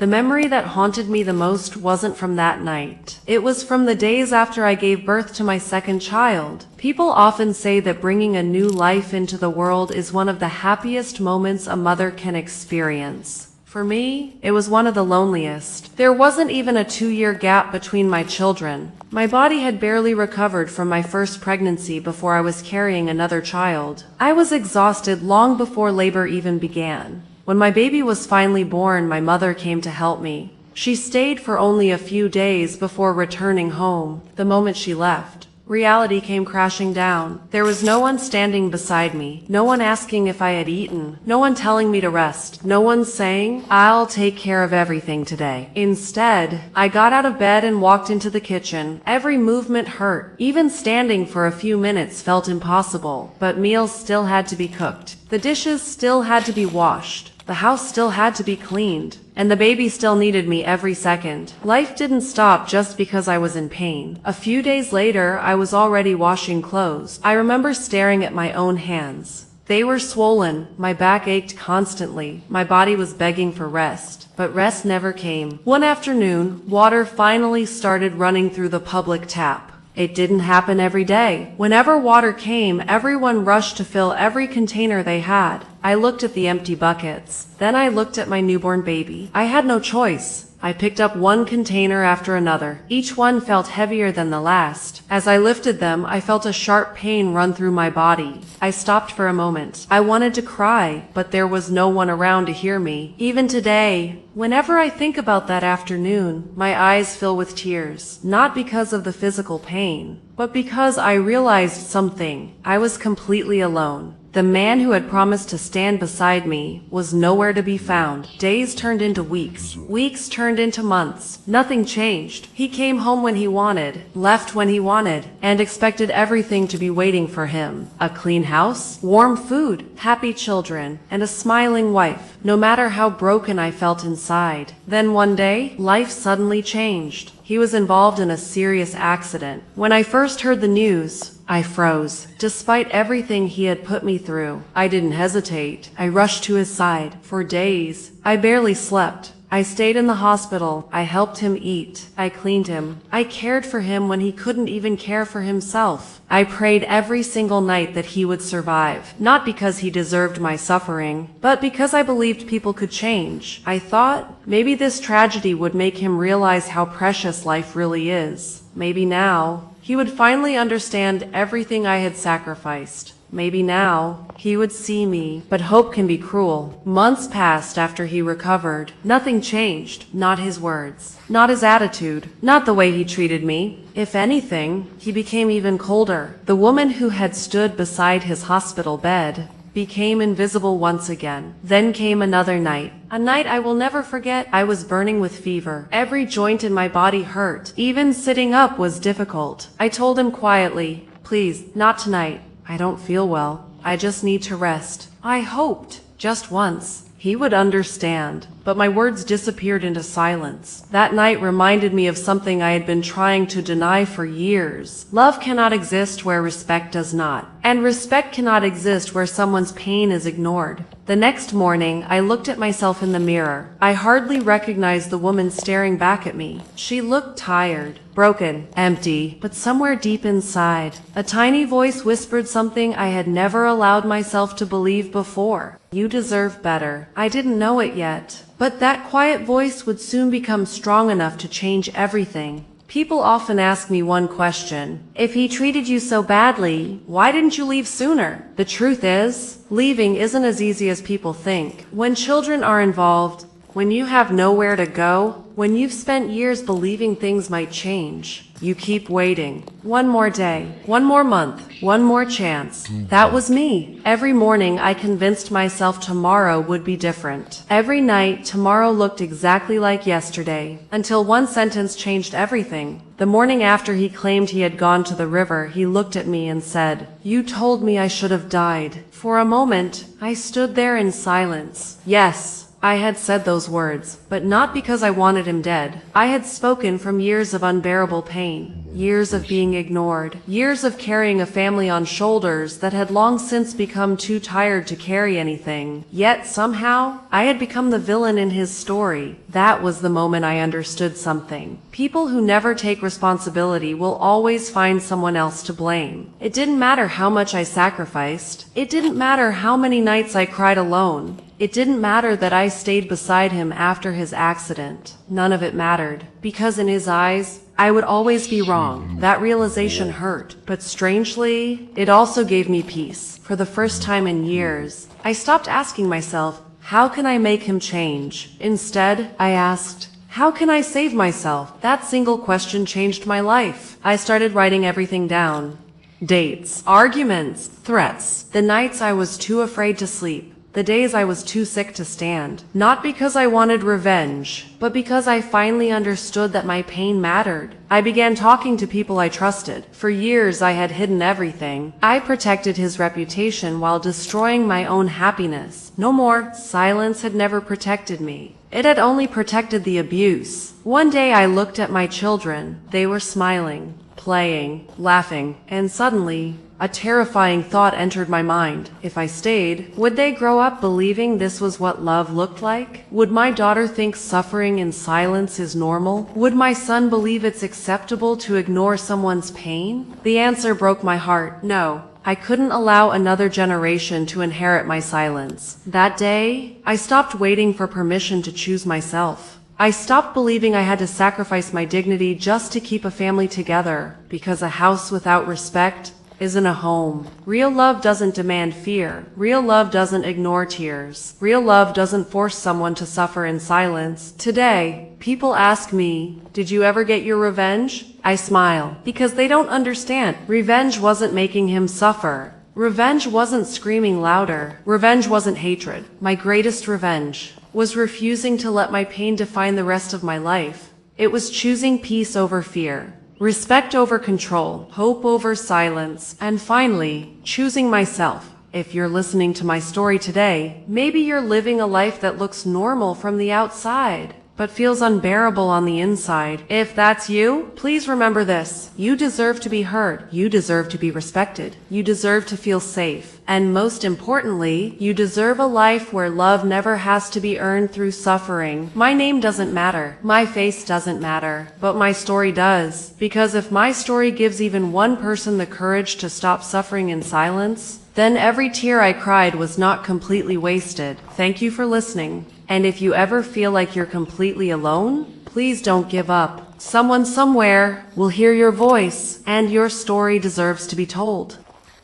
The memory that haunted me the most wasn't from that night. It was from the days after I gave birth to my second child. People often say that bringing a new life into the world is one of the happiest moments a mother can experience. For me, it was one of the loneliest. There wasn't even a 2-year gap between my children. My body had barely recovered from my first pregnancy before I was carrying another child. I was exhausted long before labor even began. When my baby was finally born, my mother came to help me. She stayed for only a few days before returning home. The moment she left, reality came crashing down. There was no one standing beside me, no one asking if I had eaten, no one telling me to rest, no one saying, "I'll take care of everything today." Instead, I got out of bed and walked into the kitchen. Every movement hurt. Even standing for a few minutes felt impossible, but meals still had to be cooked. The dishes still had to be washed. The house still had to be cleaned, and the baby still needed me every second. Life didn't stop just because I was in pain. A few days later, I was already washing clothes. I remember staring at my own hands. They were swollen, my back ached constantly, my body was begging for rest. But rest never came. One afternoon, water finally started running through the public tap. It didn't happen every day. Whenever water came, everyone rushed to fill every container they had. I looked at the empty buckets. Then I looked at my newborn baby. I had no choice. I picked up one container after another. Each one felt heavier than the last. As I lifted them, I felt a sharp pain run through my body. I stopped for a moment. I wanted to cry, but there was no one around to hear me. Even today, whenever I think about that afternoon, my eyes fill with tears. Not because of the physical pain, but because I realized something. I was completely alone. The man who had promised to stand beside me was nowhere to be found. Days turned into weeks. Weeks turned into months. Nothing changed. He came home when he wanted, left when he wanted, and expected everything to be waiting for him. A clean house, warm food, happy children, and a smiling wife, no matter how broken I felt inside. Then one day, life suddenly changed. He was involved in a serious accident. When I first heard the news, I froze. Despite everything he had put me through, I didn't hesitate. I rushed to his side. For days, I barely slept. I stayed in the hospital. I helped him eat. I cleaned him. I cared for him when he couldn't even care for himself. I prayed every single night that he would survive, not because he deserved my suffering, but because I believed people could change. I thought maybe this tragedy would make him realize how precious life really is. Maybe now he would finally understand everything I had sacrificed. Maybe now he would see me, but hope can be cruel. Months passed after he recovered. Nothing changed. Not his words, not his attitude, not the way he treated me. If anything, he became even colder. The woman who had stood beside his hospital bed became invisible once again. Then came another night. A night I will never forget. I was burning with fever. Every joint in my body hurt. Even sitting up was difficult. I told him quietly, "Please, not tonight. I don't feel well. I just need to rest." I hoped, just once, he would understand, but my words disappeared into silence. That night reminded me of something I had been trying to deny for years. Love cannot exist where respect does not, and respect cannot exist where someone's pain is ignored. The next morning, I looked at myself in the mirror. I hardly recognized the woman staring back at me. She looked tired, broken, empty, but somewhere deep inside, a tiny voice whispered something I had never allowed myself to believe before. "You deserve better." I didn't know it yet, but that quiet voice would soon become strong enough to change everything. People often ask me one question: if he treated you so badly, why didn't you leave sooner? The truth is, leaving isn't as easy as people think. When children are involved, when you have nowhere to go, when you've spent years believing things might change, you keep waiting. One more day, one more month, one more chance. That was me. Every morning I convinced myself tomorrow would be different. Every night, tomorrow looked exactly like yesterday, until one sentence changed everything. The morning after he claimed he had gone to the river, he looked at me and said, "You told me I should have died." For a moment, I stood there in silence. Yes, I had said those words, but not because I wanted him dead. I had spoken from years of unbearable pain, years of being ignored, years of carrying a family on shoulders that had long since become too tired to carry anything. Yet somehow, I had become the villain in his story. That was the moment I understood something. People who never take responsibility will always find someone else to blame. It didn't matter how much I sacrificed. It didn't matter how many nights I cried alone. It didn't matter that I stayed beside him after his accident. None of it mattered, because in his eyes, I would always be wrong. That realization hurt, but strangely, it also gave me peace. For the first time in years, I stopped asking myself, how can I make him change? Instead, I asked, how can I save myself? That single question changed my life. I started writing everything down. Dates, arguments, threats, the nights I was too afraid to sleep. The days I was too sick to stand, not because I wanted revenge, but because I finally understood that my pain mattered. I began talking to people I trusted. For years I had hidden everything. I protected his reputation while destroying my own happiness. No more. Silence had never protected me. It had only protected the abuse. One day I looked at my children. They were smiling, playing, laughing, and suddenly, a terrifying thought entered my mind. If I stayed, would they grow up believing this was what love looked like? Would my daughter think suffering in silence is normal? Would my son believe it's acceptable to ignore someone's pain? The answer broke my heart. No. I couldn't allow another generation to inherit my silence. That day, I stopped waiting for permission to choose myself. I stopped believing I had to sacrifice my dignity just to keep a family together, because a house without respect isn't a home. Real love doesn't demand fear. Real love doesn't ignore tears. Real love doesn't force someone to suffer in silence. Today, people ask me, did you ever get your revenge? I smile, because they don't understand. Revenge wasn't making him suffer. Revenge wasn't screaming louder. Revenge wasn't hatred. My greatest revenge was refusing to let my pain define the rest of my life. It was choosing peace over fear, respect over control, hope over silence, and finally, choosing myself. If you're listening to my story today, maybe you're living a life that looks normal from the outside, but feels unbearable on the inside. If that's you, please remember this. You deserve to be heard. You deserve to be respected. You deserve to feel safe. And most importantly, you deserve a life where love never has to be earned through suffering. My name doesn't matter. My face doesn't matter. But my story does. Because if my story gives even one person the courage to stop suffering in silence, then every tear I cried was not completely wasted. Thank you for listening. And if you ever feel like you're completely alone, please don't give up. Someone somewhere will hear your voice, and your story deserves to be told.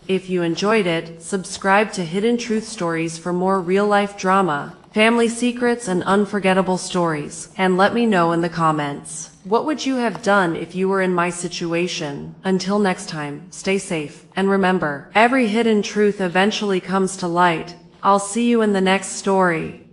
If you enjoyed it, subscribe to Hidden Truth Stories for more real-life drama, family secrets, and unforgettable stories. And let me know in the comments, what would you have done if you were in my situation? Until next time, stay safe. And remember, every hidden truth eventually comes to light. I'll see you in the next story.